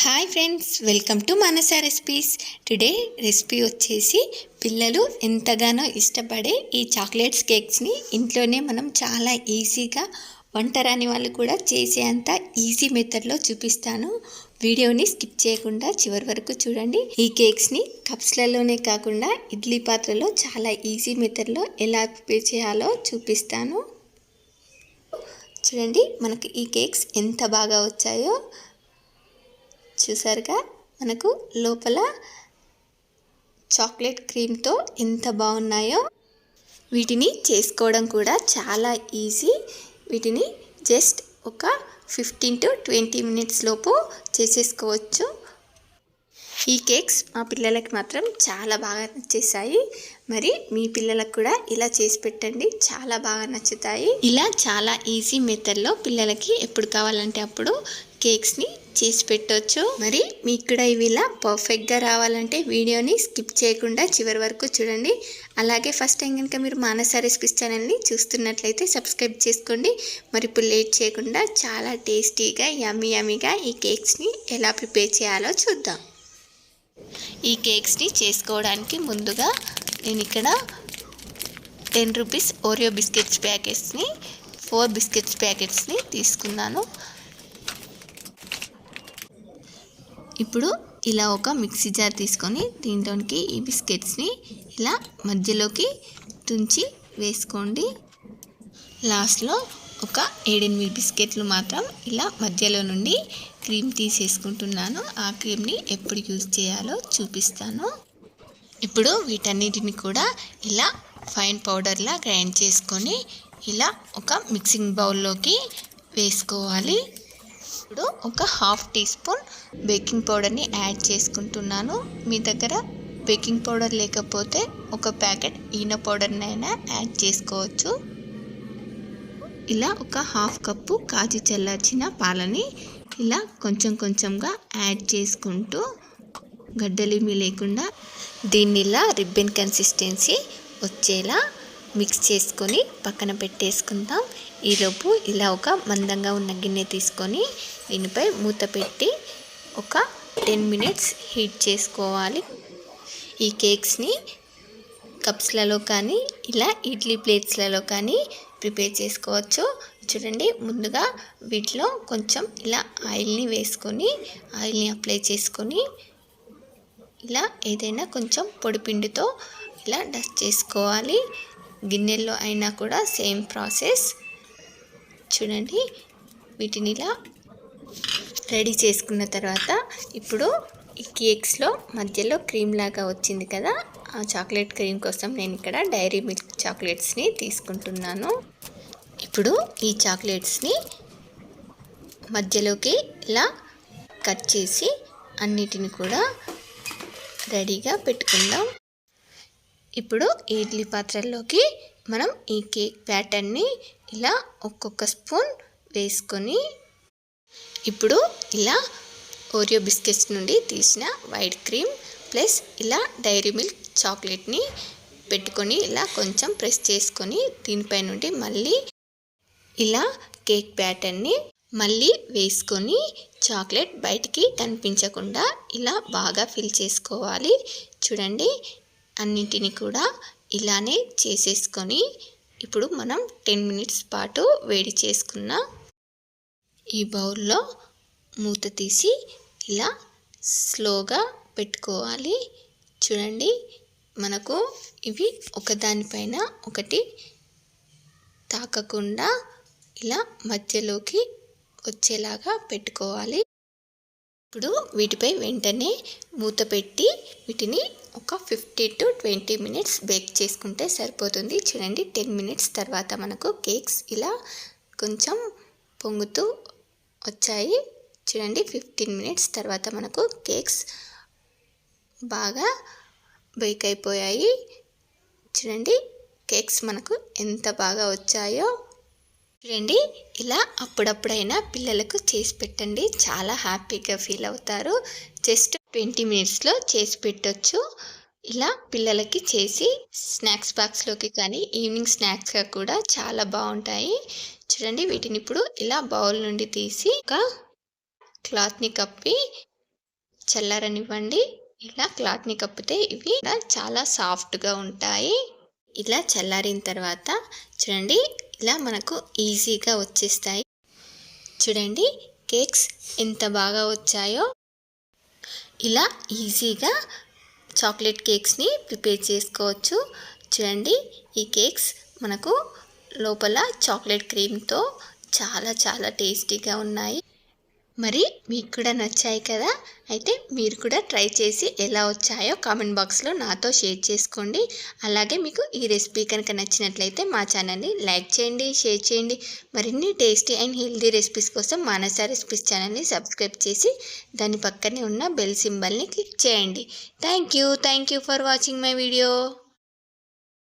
Hi friends, welcome to Manasa recipes. Today recipe వచ్చేసి పిల్లలు ఎంతగానో ఇష్టపడే ఈ చాక్లెట్స్ కేక్స్ని ఇంట్లోనే మనం చాలా ఈజీగా వంట రాని వాళ్ళు కూడా చేసేంత ఈజీ మెథడ్లో చూపిస్తాను. వీడియోని స్కిప్ చేయకుండా చివరి వరకు చూడండి. ఈ కేక్స్ని కప్స్లలోనే కాకుండా ఇడ్లీ పాత్రలో చాలా ఈజీ మెథడ్లో ఎలా ప్రిపేర్ చేయాలో చూపిస్తాను. చూడండి, మనకు ఈ కేక్స్ ఎంత బాగా వచ్చాయో. చూసారుగా, మనకు లోపల చాక్లెట్ క్రీమ్తో ఎంత బాగున్నాయో. వీటిని చేసుకోవడం కూడా చాలా ఈజీ. వీటిని జస్ట్ ఒక 15 to 20 మినిట్స్ లోపు చేసేసుకోవచ్చు. ఈ కేక్స్ మా పిల్లలకి మాత్రం చాలా బాగా నచ్చేసాయి. మరి మీ పిల్లలకు కూడా ఇలా చేసి పెట్టండి, చాలా బాగా నచ్చుతాయి. ఇలా చాలా ఈజీ మెథడ్లో పిల్లలకి ఎప్పుడు కావాలంటే అప్పుడు కేక్స్ని చేసి పెట్టవచ్చు. మరి మీకు కూడా ఇవి ఇలా పర్ఫెక్ట్గా రావాలంటే వీడియోని స్కిప్ చేయకుండా చివరి వరకు చూడండి. అలాగే ఫస్ట్ టైం కనుక మీరు మానస రెసిపీస్ ఛానల్ని చూస్తున్నట్లయితే సబ్స్క్రైబ్ చేసుకోండి. మరి ఇప్పుడు లేట్ చేయకుండా చాలా టేస్టీగా యమ్మీగా ఈ కేక్స్ని ఎలా ప్రిపేర్ చేయాలో చూద్దాం. ఈ కేక్స్ని చేసుకోవడానికి ముందుగా నేను ఇక్కడ 10 రూపీస్ ఓరియో బిస్కెట్స్ ప్యాకెట్స్ని 4 బిస్కెట్స్ ప్యాకెట్స్ని తీసుకున్నాను. ఇప్పుడు ఇలా ఒక మిక్సీ జార్ తీసుకొని దీంట్లోకి ఈ బిస్కెట్స్ని ఇలా మధ్యలోకి తుంచి వేసుకోండి. లాస్ట్లో ఒక 7-8 బిస్కెట్లు మాత్రం ఇలా మధ్యలో నుండి క్రీమ్ తీసేసుకుంటున్నాను. ఆ క్రీమ్ని ఎప్పుడు యూజ్ చేయాలో చూపిస్తాను. ఇప్పుడు వీటన్నిటిని కూడా ఇలా ఫైన్ పౌడర్లా గ్రైండ్ చేసుకొని ఇలా ఒక మిక్సింగ్ బౌల్లోకి వేసుకోవాలి. ఇప్పుడు ఒక 1/2 టీ స్పూన్ బేకింగ్ పౌడర్ని యాడ్ చేసుకుంటున్నాను. మీ దగ్గర బేకింగ్ పౌడర్ లేకపోతే ఒక ప్యాకెట్ ఈనో పౌడర్నైనా యాడ్ చేసుకోవచ్చు. ఇలా ఒక 1/2 కప్పు కాచి చల్లార్చిన పాలని ఇలా కొంచెంగా యాడ్ చేసుకుంటూ గడ్డలేమీ లేకుండా దీన్ని ఇలా రిబ్బన్ కన్సిస్టెన్సీ వచ్చేలా మిక్స్ చేసుకొని పక్కన పెట్టేసుకుందాం. ఈలోపు ఇలా ఒక మందంగా ఉన్న గిన్నె తీసుకొని దీనిపై మూత పెట్టి ఒక 10 మినిట్స్ హీట్ చేసుకోవాలి. ఈ కేక్స్ని కప్స్లలో కానీ ఇలా ఇడ్లీ ప్లేట్స్లలో కానీ ప్రిపేర్ చేసుకోవచ్చు. చూడండి, ముందుగా వీటిలో కొంచెం ఇలా ఆయిల్ని వేసుకొని ఆయిల్ని అప్లై చేసుకొని ఇలా ఏదైనా కొంచెం పొడిపిండితో ఇలా డస్ట్ చేసుకోవాలి. గిన్నెల్లో అయినా కూడా సేమ్ ప్రాసెస్. చూడండి, వీటిని ఇలా రెడీ చేసుకున్న తర్వాత ఇప్పుడు ఈ కేక్స్లో మధ్యలో క్రీమ్ లాగా వచ్చింది కదా, ఆ చాక్లెట్ క్రీమ్ కోసం నేను ఇక్కడ డైరీ మిల్క్ చాక్లెట్స్ని తీసుకుంటున్నాను. ఇప్పుడు ఈ చాక్లెట్స్ని మధ్యలోకి ఇలా కట్ చేసి అన్నిటిని కూడా రెడీగా పెట్టుకుందాం. ఇప్పుడు ఇడ్లీ పాత్రల్లోకి మనం ఈ కేక్ బ్యాటర్ని ఇలా ఒక్కొక్క స్పూన్ వేసుకొని ఇప్పుడు ఇలా ఓరియో బిస్కెట్స్ నుండి తీసిన వైట్ క్రీమ్ ప్లస్ ఇలా డైరీ మిల్క్ చాక్లెట్ని పెట్టుకొని ఇలా కొంచెం ప్రెస్ చేసుకొని దీనిపై నుండి మళ్ళీ ఇలా కేక్ బ్యాటర్ని మళ్ళీ వేసుకొని చాక్లెట్ బయటికి కనిపించకుండా ఇలా బాగా ఫిల్ చేసుకోవాలి. చూడండి, అన్నింటిని కూడా ఇలానే చేసేసుకొని ఇప్పుడు మనం 10 మినిట్స్ పాటు వేడి చేసుకున్న ఈ బౌల్లో మూత తీసి ఇలా స్లోగా పెట్టుకోవాలి. చూడండి, మనకు ఇవి ఒకదానిపైన ఒకటి తాకకుండా ఇలా మధ్యలోకి వచ్చేలాగా పెట్టుకోవాలి. ఇప్పుడు వీటిపై వెంటనే మూత పెట్టి వీటిని ఒక 15 to 20 మినిట్స్ బేక్ చేసుకుంటే సరిపోతుంది. చూడండి, 10 మినిట్స్ తర్వాత మనకు కేక్స్ ఇలా కొంచెం పొంగుతూ వచ్చాయి. చూడండి, 15 మినిట్స్ తర్వాత మనకు కేక్స్ బాగా బేక్ అయిపోయాయి. చూడండి, కేక్స్ మనకు ఎంత బాగా వచ్చాయో. చూడండి, ఇలా అప్పుడప్పుడైనా పిల్లలకు చేసి పెట్టండి, చాలా హ్యాపీగా ఫీల్ అవుతారు. జస్ట్ 20 మినిట్స్లో చేసి పెట్టవచ్చు. ఇలా పిల్లలకి చేసి స్నాక్స్ బాక్స్లోకి కానీ ఈవినింగ్ స్నాక్స్గా కూడా చాలా బాగుంటాయి. చూడండి, వీటిని ఇప్పుడు ఇలా బౌల్ నుండి తీసి ఒక క్లాత్ని కప్పి చల్లారనివ్వండి. ఇలా క్లాత్ని కప్పితే ఇవి చాలా సాఫ్ట్గా ఉంటాయి. ఇలా చల్లారిన తర్వాత చూడండి, ఇలా మనకు ఈజీగా వచ్చేస్తాయి. చూడండి కేక్స్ ఎంత బాగా వచ్చాయో. ఇలా ఈజీగా చాక్లెట్ కేక్స్ని ప్రిపేర్ చేసుకోవచ్చు. చూడండి ఈ కేక్స్ మనకు లోపల చాక్లెట్ క్రీమ్తో చాలా చాలా టేస్టీగా ఉన్నాయి. మరి మీకు కూడా నచ్చాయి కదా? అయితే మీరు కూడా ట్రై చేసి ఎలా వచ్చాయో కామెంట్ బాక్స్లో నాతో షేర్ చేసుకోండి. అలాగే మీకు ఈ రెసిపీ కనుక నచ్చినట్లయితే మా ఛానల్ని లైక్ చేయండి, షేర్ చేయండి. మరిన్ని టేస్టీ అండ్ హెల్దీ రెసిపీస్ కోసం మానస రెసిపీస్ ఛానల్ని సబ్స్క్రైబ్ చేసి దాని పక్కనే ఉన్న బెల్ సింబల్ని క్లిక్ చేయండి. Thank you for watching my video.